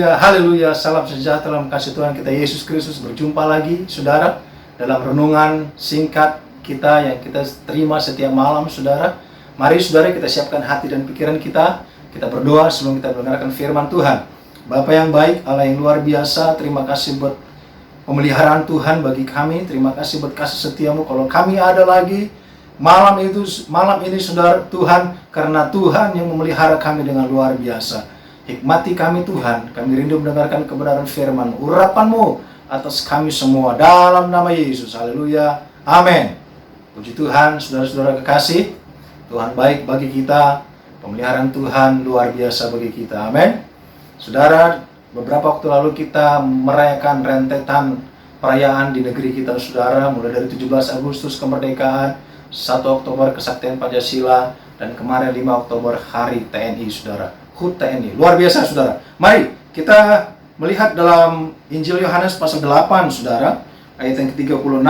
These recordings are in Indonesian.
Haleluya, haleluya, salam sejahtera dalam kasih Tuhan kita Yesus Kristus. Berjumpa lagi saudara dalam renungan singkat kita yang kita terima setiap malam saudara. Mari saudara kita siapkan hati dan pikiran kita. Kita berdoa sebelum kita mendengarkan firman Tuhan. Bapa yang baik, Allah yang luar biasa, terima kasih buat pemeliharaan Tuhan bagi kami. Terima kasih buat kasih setiamu. Kalau kami ada lagi malam ini saudara Tuhan, karena Tuhan yang memelihara kami dengan luar biasa. Hikmati kami Tuhan, kami rindu mendengarkan kebenaran firman, urapan-Mu atas kami semua dalam nama Yesus. Haleluya, amin. Puji Tuhan, saudara-saudara kekasih, Tuhan baik bagi kita, pemeliharaan Tuhan luar biasa bagi kita, amin. Saudara, beberapa waktu lalu kita merayakan rentetan perayaan di negeri kita saudara, mulai dari 17 Agustus kemerdekaan, 1 Oktober kesaktian Pancasila, dan kemarin 5 Oktober Hari TNI saudara. HUT TNI. Luar biasa saudara. Mari kita melihat dalam Injil Yohanes pasal 8 saudara, ayat yang ke-36.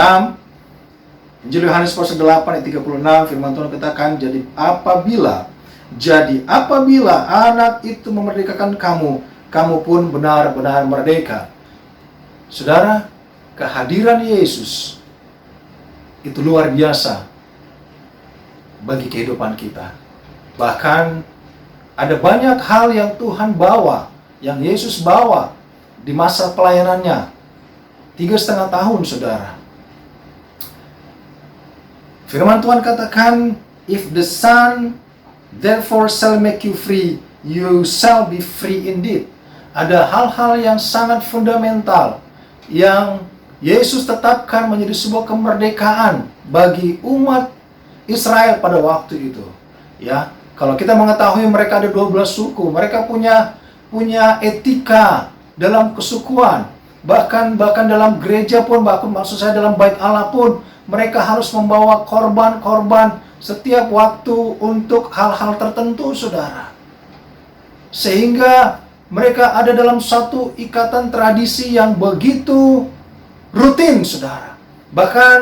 Injil Yohanes pasal 8 ayat 36, firman Tuhan katakan, jadi apabila anak itu memerdekakan kamu, kamu pun benar-benar merdeka. Saudara, kehadiran Yesus itu luar biasa bagi kehidupan kita. Bahkan ada banyak hal yang Tuhan bawa, yang Yesus bawa di masa pelayanannya 3,5 tahun saudara. Firman Tuhan katakan, if the Son therefore shall make you free, you shall be free indeed. Ada hal-hal yang sangat fundamental yang Yesus tetapkan menjadi sebuah kemerdekaan bagi umat Israel pada waktu itu. Ya, kalau kita mengetahui mereka ada 12 suku, mereka punya etika dalam kesukuan. Bahkan dalam gereja pun, bahkan maksud saya dalam bait Allah pun, mereka harus membawa korban-korban setiap waktu untuk hal-hal tertentu, saudara. Sehingga mereka ada dalam satu ikatan tradisi yang begitu rutin, saudara. Bahkan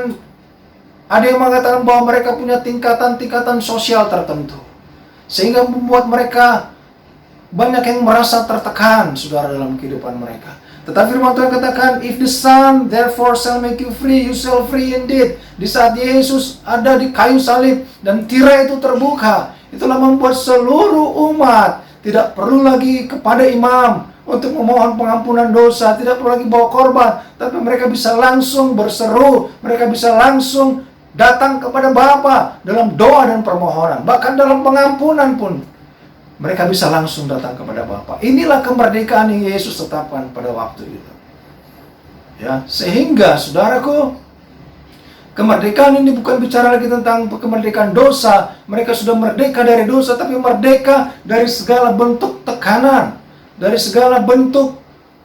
ada yang mengatakan bahwa mereka punya tingkatan-tingkatan sosial tertentu, sehingga membuat mereka banyak yang merasa tertekan, saudara, dalam kehidupan mereka. Tetapi firman Tuhan katakan, if the Son therefore shall make you free, you shall free indeed. Di saat Yesus ada di kayu salib dan tirai itu terbuka, itulah membuat seluruh umat tidak perlu lagi kepada imam untuk memohon pengampunan dosa, tidak perlu lagi bawa korban, tapi mereka bisa langsung berseru, mereka bisa langsung datang kepada Bapa dalam doa dan permohonan. Bahkan dalam pengampunan pun mereka bisa langsung datang kepada Bapa. Inilah kemerdekaan yang Yesus tetapkan pada waktu itu. Ya, sehingga saudaraku, kemerdekaan ini bukan bicara lagi tentang kemerdekaan dosa. Mereka sudah merdeka dari dosa, tapi merdeka dari segala bentuk tekanan, dari segala bentuk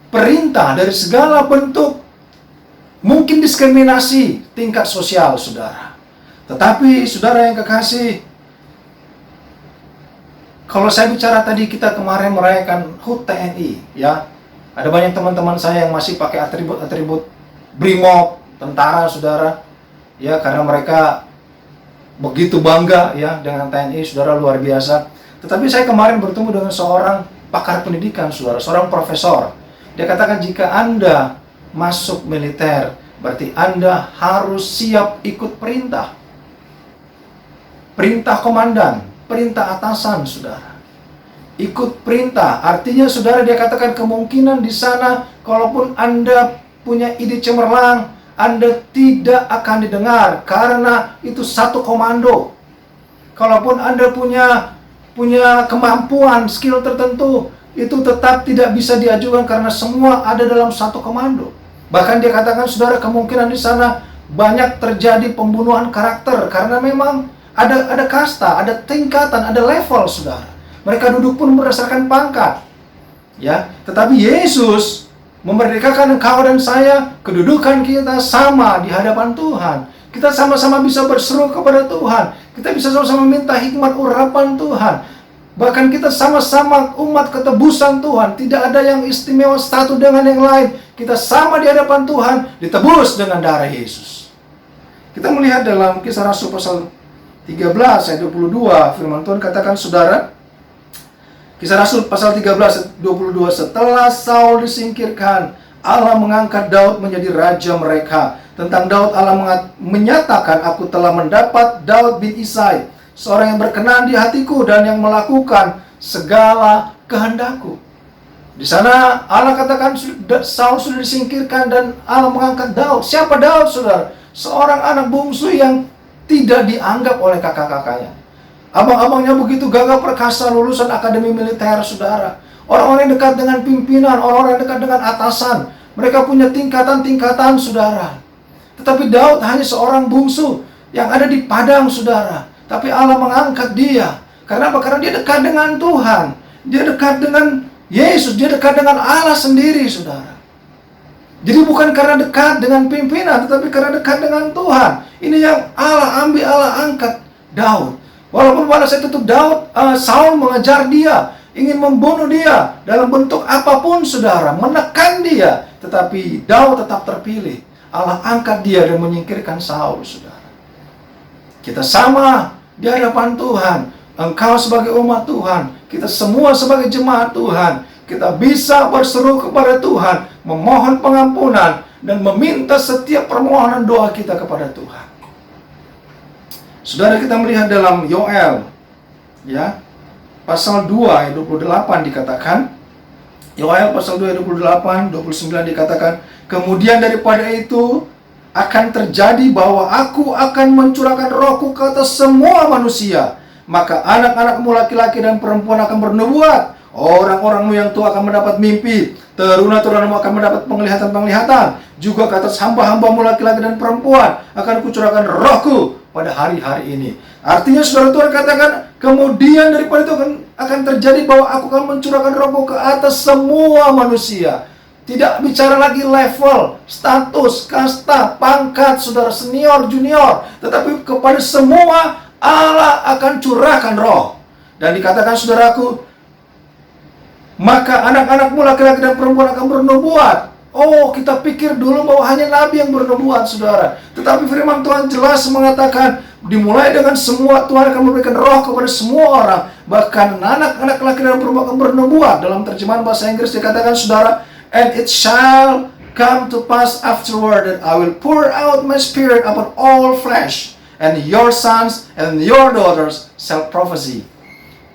perintah, dari segala bentuk mungkin diskriminasi tingkat sosial, saudara. Tetapi, saudara yang kekasih, kalau saya bicara tadi kita kemarin merayakan HUT TNI, ya, ada banyak teman-teman saya yang masih pakai atribut-atribut BRIMOB, tentara, saudara, ya, karena mereka begitu bangga, ya, dengan TNI, saudara, luar biasa. Tetapi saya kemarin bertemu dengan seorang pakar pendidikan, saudara, seorang profesor. Dia katakan, jika Anda masuk militer, berarti Anda harus siap ikut perintah. Perintah komandan, perintah atasan, saudara. Ikut perintah, artinya saudara, dia katakan kemungkinan di sana, kalaupun Anda punya ide cemerlang, Anda tidak akan didengar, karena itu satu komando. Kalaupun Anda punya kemampuan, skill tertentu, itu tetap tidak bisa diajukan karena semua ada dalam satu komando. Bahkan dia katakan, saudara, kemungkinan di sana banyak terjadi pembunuhan karakter karena memang ada kasta, ada tingkatan, ada level, saudara. Mereka duduk pun berdasarkan pangkat. Ya, tetapi Yesus memerdekakan engkau dan saya, kedudukan kita sama di hadapan Tuhan. Kita sama-sama bisa berseru kepada Tuhan. Kita bisa sama-sama minta hikmat urapan Tuhan. Bahkan kita sama-sama umat ketebusan Tuhan. Tidak ada yang istimewa satu dengan yang lain. Kita sama di hadapan Tuhan, ditebus dengan darah Yesus. Kita melihat dalam Kisah Rasul pasal 13 ayat 22, firman Tuhan katakan, saudara, Kisah Rasul pasal 13 22, setelah Saul disingkirkan, Allah mengangkat Daud menjadi raja mereka. Tentang Daud Allah menyatakan, aku telah mendapat Daud bin Isai, seorang yang berkenan di hatiku dan yang melakukan segala kehendakku. Di sana Allah katakan Saul sudah disingkirkan dan Allah mengangkat Daud. Siapa Daud, saudara? Seorang anak bungsu yang tidak dianggap oleh kakak-kakaknya. Abang-abangnya begitu gagah perkasa, lulusan akademi militer, saudara. Orang-orang yang dekat dengan pimpinan, orang-orang yang dekat dengan atasan. Mereka punya tingkatan-tingkatan, saudara. Tetapi Daud hanya seorang bungsu yang ada di padang, saudara. Tapi Allah mengangkat dia. Karena apa? Karena dia dekat dengan Tuhan. Dia dekat dengan Yesus. Dia dekat dengan Allah sendiri, saudara. Jadi bukan karena dekat dengan pimpinan, tetapi karena dekat dengan Tuhan. Ini yang Allah ambil, Allah angkat Daud. Walaupun pada saat itu Saul mengejar dia, ingin membunuh dia dalam bentuk apapun, saudara, menekan dia, tetapi Daud tetap terpilih. Allah angkat dia dan menyingkirkan Saul, saudara. Kita sama di hadapan Tuhan. Engkau sebagai umat Tuhan, kita semua sebagai jemaat Tuhan, kita bisa berseru kepada Tuhan, memohon pengampunan dan meminta setiap permohonan doa kita kepada Tuhan. Saudara, kita melihat dalam Yoel, ya, pasal 2 ayat 28 dikatakan, Yoel pasal 2 ayat 28, 29 dikatakan, kemudian daripada itu akan terjadi bahwa aku akan mencurahkan rohku ke atas semua manusia. Maka anak-anakmu laki-laki dan perempuan akan bernubuat. Orang-orangmu yang tua akan mendapat mimpi. Teruna-turunamu akan mendapat penglihatan-penglihatan. Juga ke atas hamba-hambamu laki-laki dan perempuan akan kucurahkan rohku pada hari-hari ini. Artinya saudara, Tuhan katakan, kemudian daripada itu akan terjadi bahwa aku akan mencurahkan rohku ke atas semua manusia. Tidak bicara lagi level, status, kasta, pangkat, saudara, senior, junior. Tetapi kepada semua Allah akan curahkan roh. Dan dikatakan, saudaraku, maka anak-anakmu laki-laki dan perempuan akan bernubuat. Oh, kita pikir dulu bahwa hanya nabi yang bernubuat, saudara. Tetapi firman Tuhan jelas mengatakan, dimulai dengan semua, Tuhan akan memberikan roh kepada semua orang. Bahkan anak-anak laki dan perempuan akan bernubuat. Dalam terjemahan bahasa Inggris dikatakan, saudara, and it shall come to pass afterward that I will pour out my spirit upon all flesh, and your sons and your daughters shall prophesy.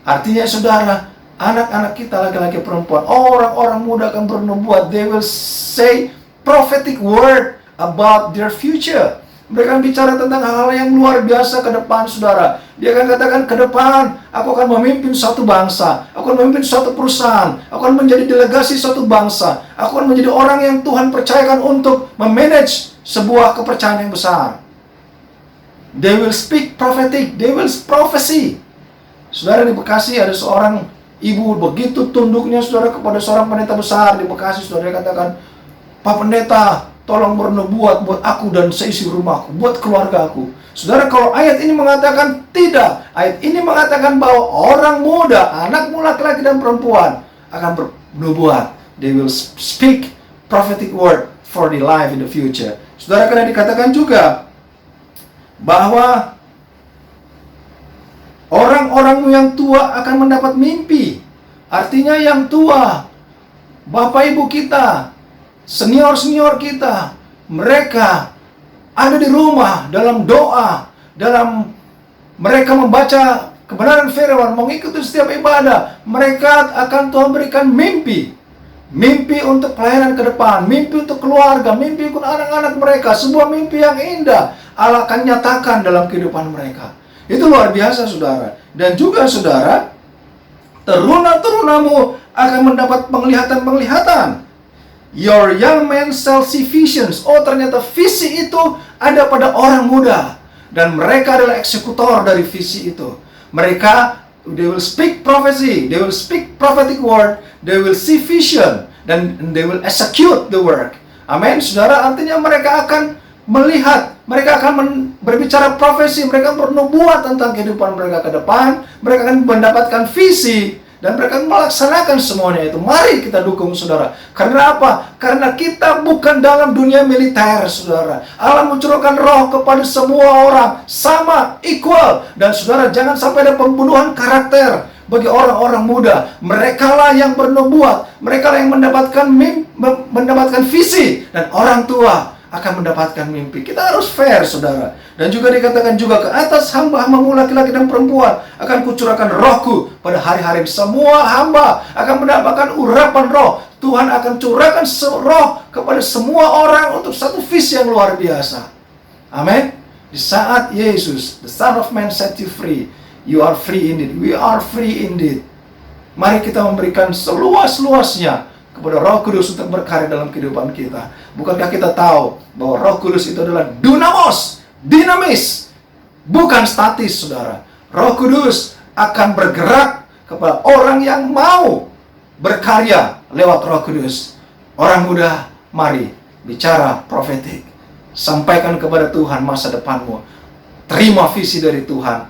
Artinya, saudara, anak-anak kita laki-laki perempuan, orang-orang muda akan bernubuat. They will say prophetic word about their future. Mereka akan bicara tentang hal-hal yang luar biasa ke depan, saudara. Dia akan katakan, ke depan aku akan memimpin suatu bangsa, aku akan memimpin suatu perusahaan, aku akan menjadi delegasi suatu bangsa, aku akan menjadi orang yang Tuhan percayakan untuk memanage sebuah kepercayaan yang besar. They will speak prophetic, they will prophecy. Saudara, di Bekasi ada seorang ibu, begitu tunduknya, saudara, kepada seorang pendeta besar di Bekasi. Saudara, katakan, Pak Pendeta, tolong bernubuat buat aku dan seisi rumahku, buat keluargaku. Saudara, kalau ayat ini mengatakan tidak, ayat ini mengatakan bahwa orang muda, anakmu laki-laki dan perempuan akan bernubuat. They will speak prophetic word for the life in the future. Saudara, karena dikatakan juga bahwa orang-orangmu yang tua akan mendapat mimpi. Artinya yang tua, bapak ibu kita, senior-senior kita, mereka ada di rumah dalam doa, dalam mereka membaca kebenaran firman, mengikuti setiap ibadah. Mereka akan Tuhan berikan mimpi. Mimpi untuk pelayanan ke depan, mimpi untuk keluarga, mimpi untuk anak-anak mereka. Sebuah mimpi yang indah Allah akan nyatakan dalam kehidupan mereka. Itu luar biasa, saudara. Dan juga, saudara, teruna-turunamu akan mendapat penglihatan-penglihatan. Your young men shall see visions. Oh, ternyata visi itu ada pada orang muda. Dan mereka adalah eksekutor dari visi itu. Mereka, they will speak prophecy, they will speak prophetic word, they will see vision, dan they will execute the work. Amin, saudara. Artinya mereka akan melihat, mereka akan berbicara profesi, mereka bernubuat tentang kehidupan mereka ke depan, mereka akan mendapatkan visi, dan mereka akan melaksanakan semuanya itu. Mari kita dukung, saudara. Karena apa? Karena kita bukan dalam dunia militer, saudara. Allah mencurahkan roh kepada semua orang, sama, equal. Dan saudara, jangan sampai ada pembunuhan karakter. bagi orang-orang muda. Merekalah yang bernubuat, merekalah yang mendapatkan visi, dan orang tua akan mendapatkan mimpi. Kita harus fair, saudara. Dan juga dikatakan juga, ke atas hamba-hambamu laki-laki dan perempuan akan kucurahkan rohku pada hari-hari. Semua hamba akan mendapatkan urapan roh. Tuhan akan curahkan roh kepada semua orang untuk satu visi yang luar biasa. Amin. Di saat Yesus, the Son of Man, set you free, you are free indeed. We are free indeed. Mari kita memberikan seluas-luasnya kepada Roh Kudus untuk berkarya dalam kehidupan kita. Bukankah kita tahu bahwa Roh Kudus itu adalah dunamos, dinamis, bukan statis, saudara. Roh Kudus akan bergerak kepada orang yang mau berkarya lewat Roh Kudus. Orang muda, mari bicara profetik. Sampaikan kepada Tuhan masa depanmu. Terima visi dari Tuhan.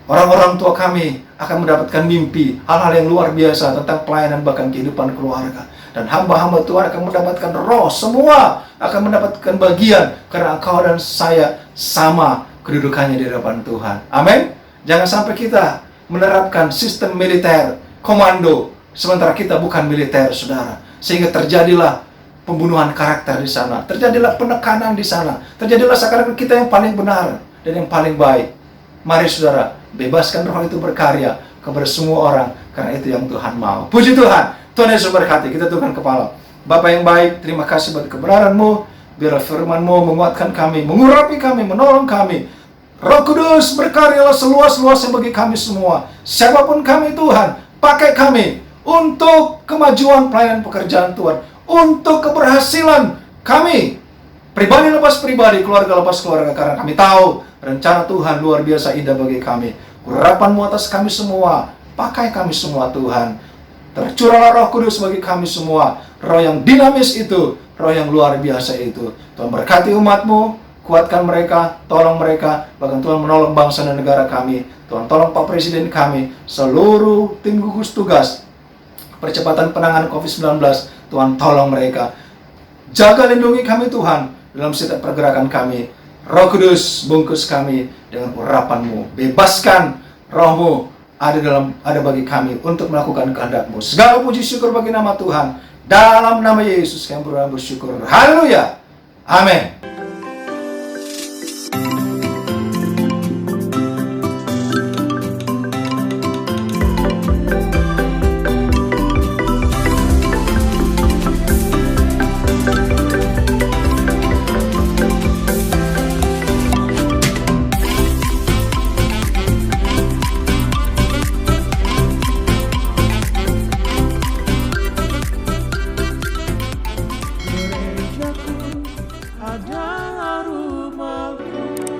Orang-orang tua kami akan mendapatkan mimpi, hal-hal yang luar biasa tentang pelayanan bahkan kehidupan keluarga. Dan hamba-hamba Tuhan akan mendapatkan roh, semua akan mendapatkan bagian, karena engkau dan saya sama kedudukannya di hadapan Tuhan. Amin. Jangan sampai kita menerapkan sistem militer, komando, sementara kita bukan militer, saudara. Sehingga terjadilah pembunuhan karakter di sana, terjadilah penekanan di sana, terjadilah seakan-akan kita yang paling benar dan yang paling baik. Mari saudara, bebaskan roh itu berkarya kepada semua orang, karena itu yang Tuhan mau. Puji Tuhan. Tuhan Yesus berkati. Kita tundukkan kepala. Bapa yang baik, terima kasih buat kebenaran-Mu. Biarlah firman-Mu menguatkan kami, mengurapi kami, menolong kami. Roh Kudus berkaryalah seluas-luasnya bagi kami semua. Siapapun kami Tuhan, pakai kami untuk kemajuan pelayanan pekerjaan Tuhan, untuk keberhasilan kami, pribadi lepas pribadi, keluarga lepas keluarga, karena kami tahu rencana Tuhan luar biasa indah bagi kami. Urapan-Mu atas kami semua, pakai kami semua Tuhan. Tercurahlah Roh Kudus bagi kami semua, roh yang dinamis itu, roh yang luar biasa itu. Tuhan berkati umat-Mu, kuatkan mereka, tolong mereka, bahkan Tuhan menolong bangsa dan negara kami. Tuhan tolong Pak Presiden kami, seluruh tim gugus tugas percepatan penanganan COVID-19, Tuhan tolong mereka. Jaga lindungi kami Tuhan dalam setiap pergerakan kami. Roh Kudus bungkus kami dengan urapan-Mu. Bebaskan roh-Mu ada bagi kami untuk melakukan kehendak-Mu. Segala puji syukur bagi nama Tuhan. Dalam nama Yesus kami bersyukur. Haleluya. Amin.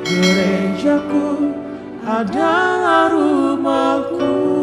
Gerejaku adalah rumahku.